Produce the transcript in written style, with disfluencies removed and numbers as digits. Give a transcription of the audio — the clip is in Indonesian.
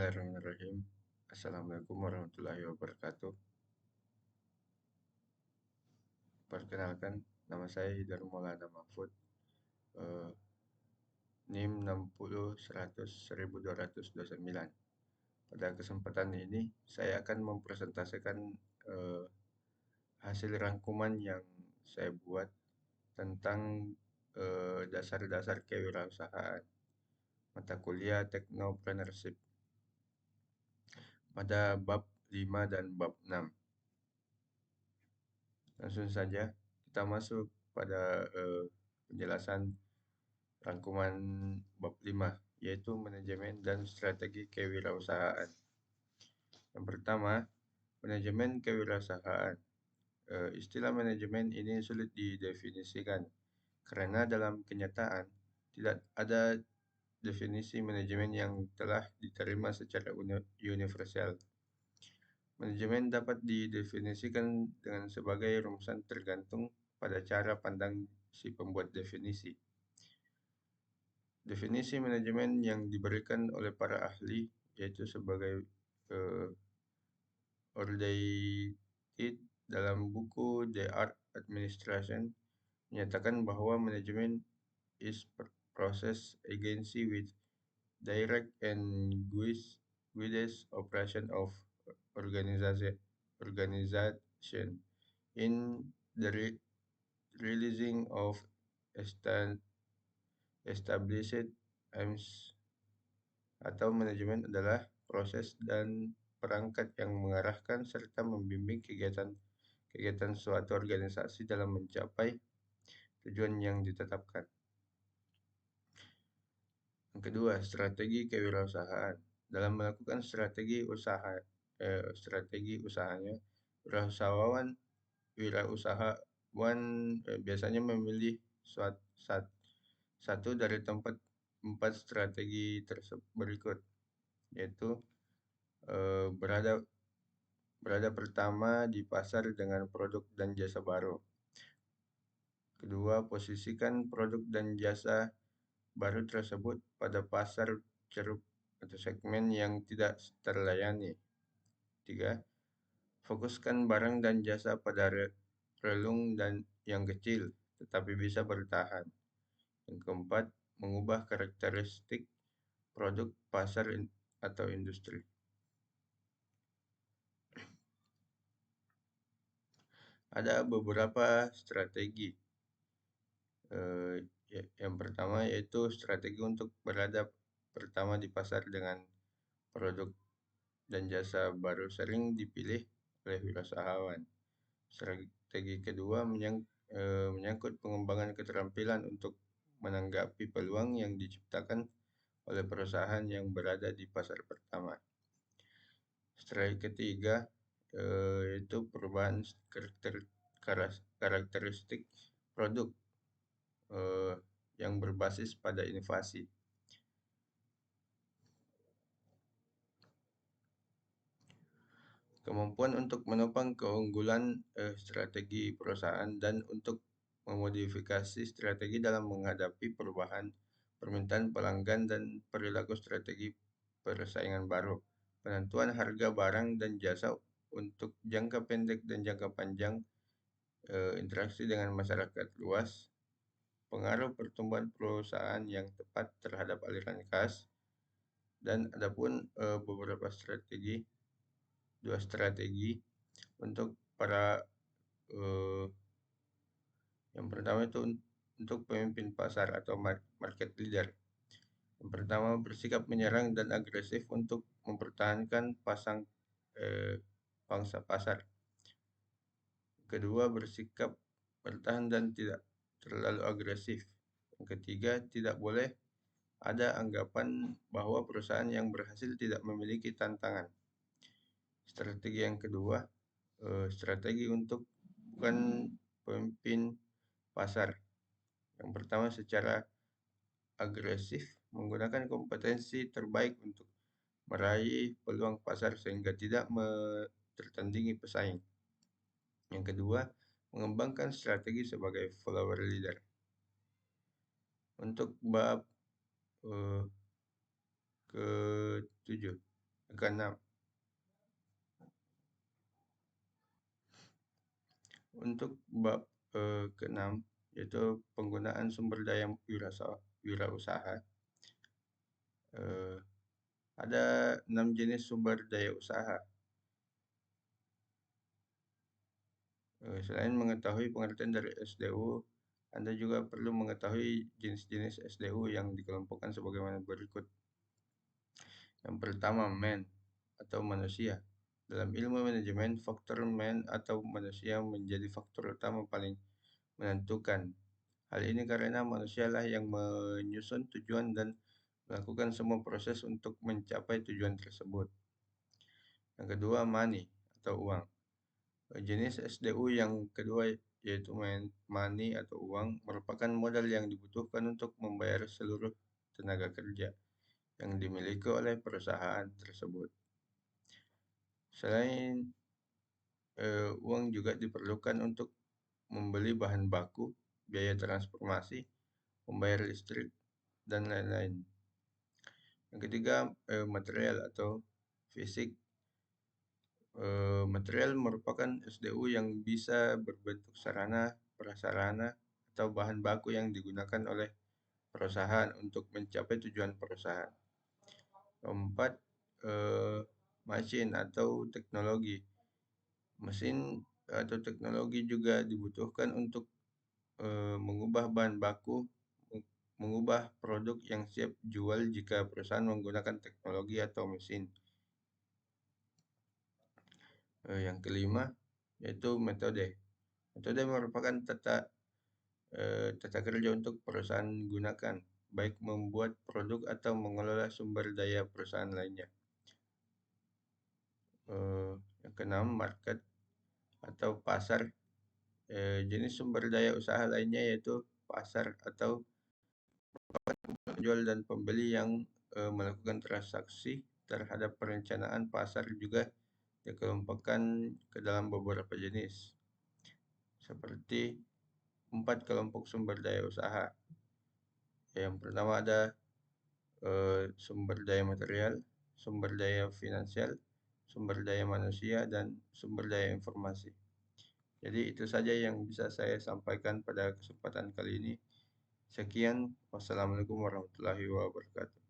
Bismillahirrahmanirrahim. Assalamualaikum warahmatullahi wabarakatuh. Perkenalkan, nama saya Hidar Maulana Mahfud, eh, NIM 60100229. Pada kesempatan ini, saya akan mempresentasikan eh, hasil rangkuman yang saya buat tentang dasar-dasar kewirausahaan, mata kuliah Technopreneurship pada bab 5 dan bab 6. Langsung saja kita masuk pada penjelasan rangkuman bab 5, yaitu manajemen dan strategi kewirausahaan. Yang pertama, manajemen kewirausahaan. Istilah manajemen ini sulit didefinisikan karena dalam kenyataan tidak ada definisi manajemen yang telah diterima secara universal. Manajemen dapat didefinisikan dengan sebagai rumusan tergantung pada cara pandang si pembuat definisi. Definisi manajemen yang diberikan oleh para ahli yaitu sebagai Ordered dalam buku The Art Administration menyatakan bahwa manajemen is process agency with direct and guides operation of organization in the releasing of established aims, atau manajemen adalah proses dan perangkat yang mengarahkan serta membimbing kegiatan suatu organisasi dalam mencapai tujuan yang ditetapkan. Yang kedua, strategi kewirausahaan. Dalam melakukan strategi usahanya, wirausahawan biasanya memilih satu dari empat strategi tersebut berikut, yaitu berada pertama di pasar dengan produk dan jasa baru. Kedua, posisikan produk dan jasa baru tersebut pada pasar ceruk atau segmen yang tidak terlayani. Tiga, fokuskan barang dan jasa pada relung dan yang kecil tetapi bisa bertahan. Yang keempat, mengubah karakteristik produk pasar atau industri. Ada beberapa strategi. Yang pertama yaitu strategi untuk berada pertama di pasar dengan produk dan jasa baru sering dipilih oleh wirausahawan. Strategi kedua menyangkut pengembangan keterampilan untuk menanggapi peluang yang diciptakan oleh perusahaan yang berada di pasar pertama. Strategi ketiga yaitu perubahan karakteristik produk yang berbasis pada inovasi. Kemampuan untuk menopang keunggulan strategi perusahaan dan untuk memodifikasi strategi dalam menghadapi perubahan permintaan pelanggan dan perilaku strategi persaingan baru. Penentuan harga barang dan jasa untuk jangka pendek dan jangka panjang, interaksi dengan masyarakat luas, pengaruh pertumbuhan perusahaan yang tepat terhadap aliran kas, dan adapun beberapa dua strategi untuk para yang pertama itu untuk pemimpin pasar atau market leader. Yang pertama, bersikap menyerang dan agresif untuk mempertahankan pangsa pasar. Kedua, bersikap bertahan dan tidak terlalu agresif. Yang ketiga, tidak boleh ada anggapan bahwa perusahaan yang berhasil tidak memiliki tantangan. Strategi yang kedua, strategi untuk bukan pemimpin pasar. Yang pertama, secara agresif menggunakan kompetensi terbaik untuk meraih peluang pasar sehingga tidak tertandingi pesaing. Yang kedua, mengembangkan strategi sebagai follower leader. Untuk bab ke-7, Keenam, untuk bab keenam, yaitu penggunaan sumber daya wirausaha. Ada 6 jenis sumber daya usaha. Selain mengetahui pengertian dari SDU, Anda juga perlu mengetahui jenis-jenis SDU yang dikelompokkan sebagaimana berikut. Yang pertama, man atau manusia. Dalam ilmu manajemen, faktor man atau manusia menjadi faktor utama paling menentukan. Hal ini karena manusialah yang menyusun tujuan dan melakukan semua proses untuk mencapai tujuan tersebut. Yang kedua, money atau uang. Jenis SDU yang kedua yaitu money atau uang merupakan modal yang dibutuhkan untuk membayar seluruh tenaga kerja yang dimiliki oleh perusahaan tersebut. Selain uang juga diperlukan untuk membeli bahan baku, biaya transformasi, membayar listrik, dan lain-lain. Yang ketiga, material atau fisik. Material merupakan SDU yang bisa berbentuk sarana, prasarana, atau bahan baku yang digunakan oleh perusahaan untuk mencapai tujuan perusahaan. Keempat, mesin atau teknologi. Mesin atau teknologi juga dibutuhkan untuk mengubah bahan baku, mengubah produk yang siap jual jika perusahaan menggunakan teknologi atau mesin. Yang kelima, yaitu metode. Metode merupakan tata kerja untuk perusahaan gunakan, baik membuat produk atau mengelola sumber daya perusahaan lainnya. Yang keenam, market atau pasar. Jenis sumber daya usaha lainnya yaitu pasar atau penjual dan pembeli yang melakukan transaksi terhadap perencanaan pasar juga dikelompokkan ke dalam beberapa jenis, seperti 4 kelompok sumber daya usaha. Yang pertama ada sumber daya material, sumber daya finansial, sumber daya manusia, dan sumber daya informasi. Jadi itu saja yang bisa saya sampaikan pada kesempatan kali ini. Sekian, wassalamualaikum warahmatullahi wabarakatuh.